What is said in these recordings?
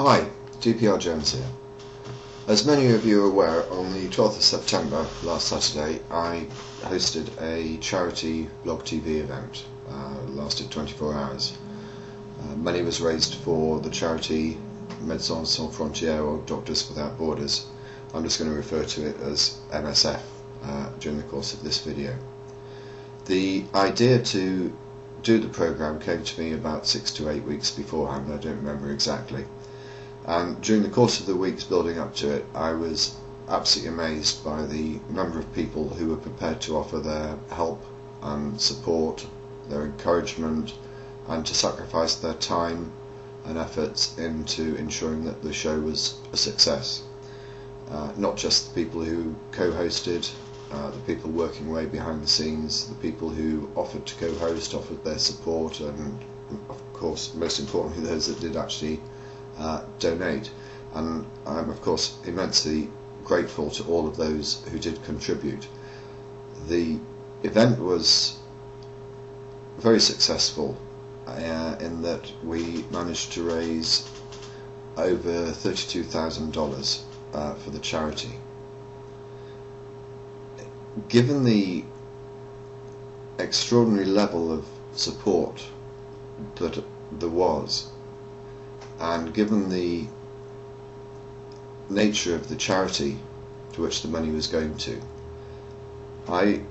Hi, dprjones here. As many of you are aware, on the 12th of September, last Saturday, I hosted a charity blog TV event. Lasted 24 hours. Money was raised for the charity Médecins Sans Frontières, or Doctors Without Borders. I'm just going to refer to it as MSF during the course of this video. The idea to do the programme came to me about 6 to 8 weeks beforehand. I don't remember exactly. And during the course of the weeks building up to it, I was absolutely amazed by the number of people who were prepared to offer their help and support, their encouragement, and to sacrifice their time and efforts into ensuring that the show was a success. Not just the people who co-hosted, the people working way behind the scenes, the people who offered to co-host, offered their support, and of course, most importantly, those that did actually donate. And I'm of course immensely grateful to all of those who did contribute. The event was very successful in that we managed to raise over $32,000 for the charity. Given the extraordinary level of support that there was, and given the nature of the charity to which the money was going to, I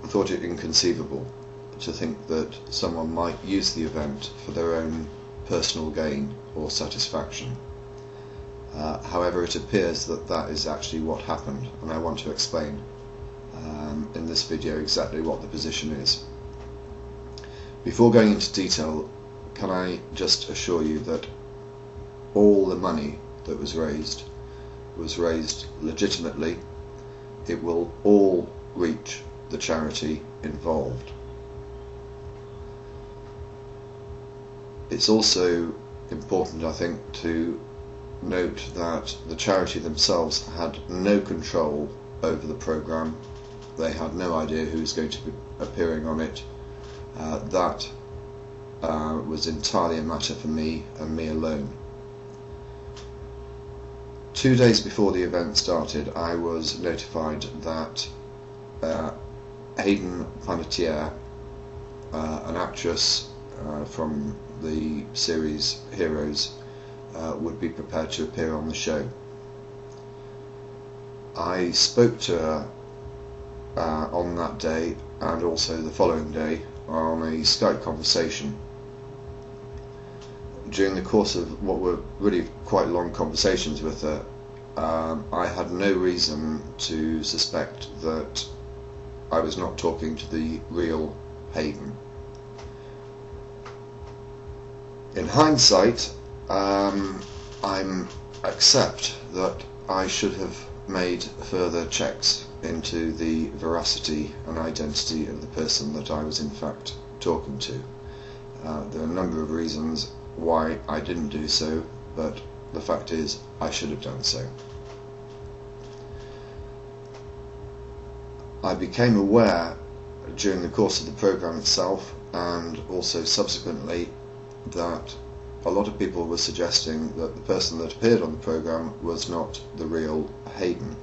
thought it inconceivable to think that someone might use the event for their own personal gain or satisfaction. However, it appears that that is actually what happened, and I want to explain in this video exactly what the position is. Before going into detail, can I just assure you that all the money that was raised legitimately. It will all reach the charity involved. It's also important, I think, to note that the charity themselves had no control over the programme. They had no idea who was going to be appearing on it. That was entirely a matter for me and me alone. 2 days before the event started, I was notified that Hayden Panettiere, an actress from the series Heroes, would be prepared to appear on the show. I spoke to her on that day and also the following day on a Skype conversation. During the course of what were really quite long conversations with her, I had no reason to suspect that I was not talking to the real Hayden. In hindsight, I accept that I should have made further checks into the veracity and identity of the person that I was in fact talking to. There are a number of reasons why I didn't do so, but the fact is I should have done so. I became aware during the course of the programme itself, and also subsequently, that a lot of people were suggesting that the person that appeared on the programme was not the real Hayden.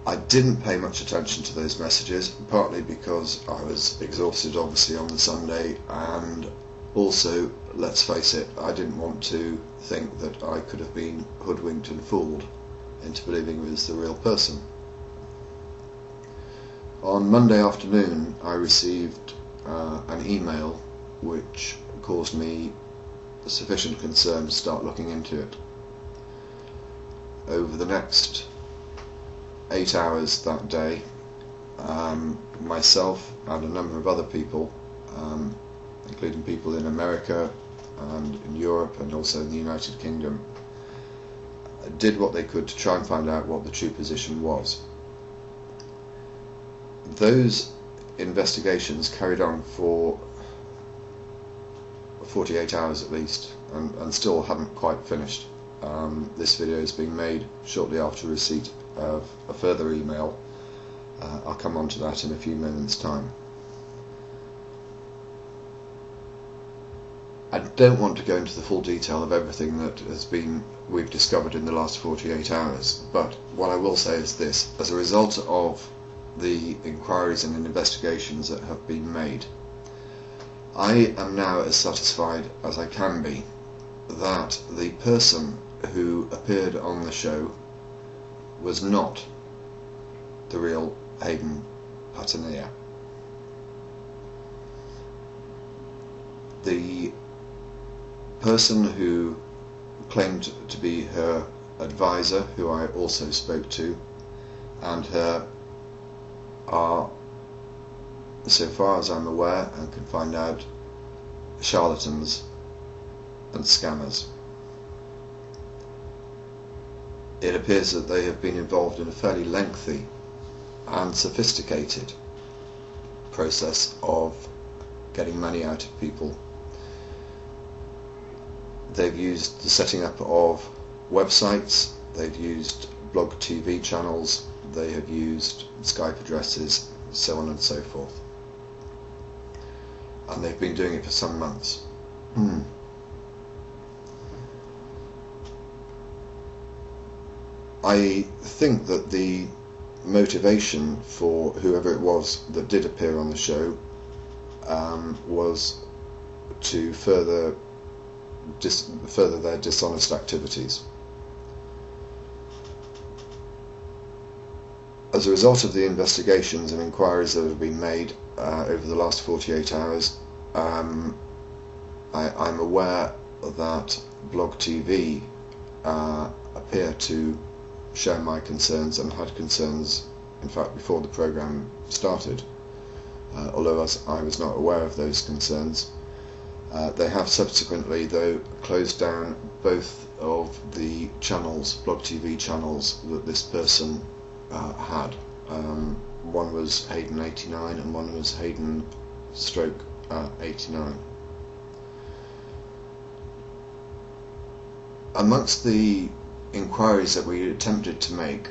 I didn't pay much attention to those messages, partly because I was exhausted obviously on the Sunday, and also, let's face it, I didn't want to think that I could have been hoodwinked and fooled into believing it was the real person. On Monday afternoon I received an email which caused me sufficient concern to start looking into it. Over the next 8 hours that day, myself and a number of other people, including people in America and in Europe and also in the United Kingdom, did what they could to try and find out what the true position was. Those investigations carried on for 48 hours at least, and still haven't quite finished. This video is being made shortly after receipt of a further email. I'll come on to that in a few moments' time. I don't want to go into the full detail of everything that we've discovered in the last 48 hours, but what I will say is this: as a result of the inquiries and investigations that have been made, I am now as satisfied as I can be that the person who appeared on the show was not the real Hayden Patanea. The person who claimed to be her advisor, who I also spoke to, and her are, so far as I'm aware and can find out, charlatans and scammers. It appears that they have been involved in a fairly lengthy and sophisticated process of getting money out of people. They've used the setting up of websites, they've used blog TV channels, they have used Skype addresses, so on and so forth. And they've been doing it for some months. I think that the motivation for whoever it was that did appear on the show was to further their dishonest activities. As a result of the investigations and inquiries that have been made over the last 48 hours, I'm aware that Blog TV appear to share my concerns, and had concerns in fact before the programme started, although I was not aware of those concerns. They have subsequently, though, closed down both of the channels, Blog TV channels, that this person had. One was Hayden 89 and one was Hayden stroke 89. Amongst the inquiries that we attempted to make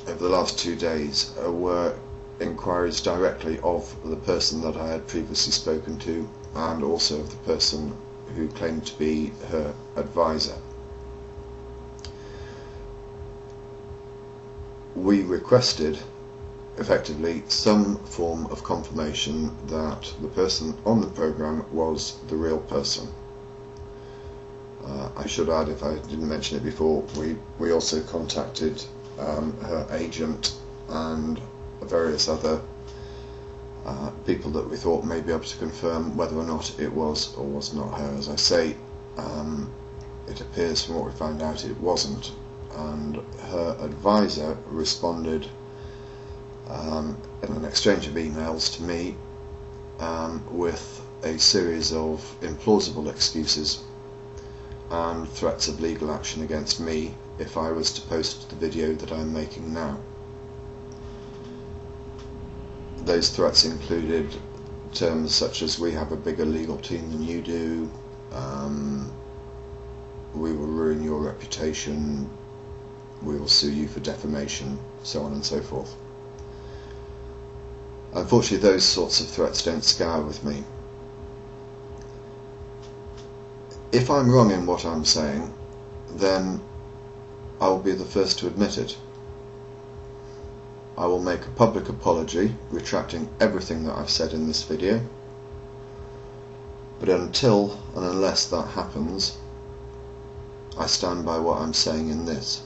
over the last 2 days were inquiries directly of the person that I had previously spoken to, and also of the person who claimed to be her advisor. We requested, effectively, some form of confirmation that the person on the programme was the real person. I should add, if I didn't mention it before, we also contacted her agent and various other people that we thought may be able to confirm whether or not it was or was not her. As I say, it appears from what we found out it wasn't, and her advisor responded in an exchange of emails to me with a series of implausible excuses and threats of legal action against me if I was to post the video that I'm making now. Those threats included terms such as "we have a bigger legal team than you do," "we will ruin your reputation," "we will sue you for defamation," so on and so forth. Unfortunately, those sorts of threats don't scar with me. If I'm wrong in what I'm saying, then I will be the first to admit it. I will make a public apology, retracting everything that I've said in this video. But until and unless that happens, I stand by what I'm saying in this.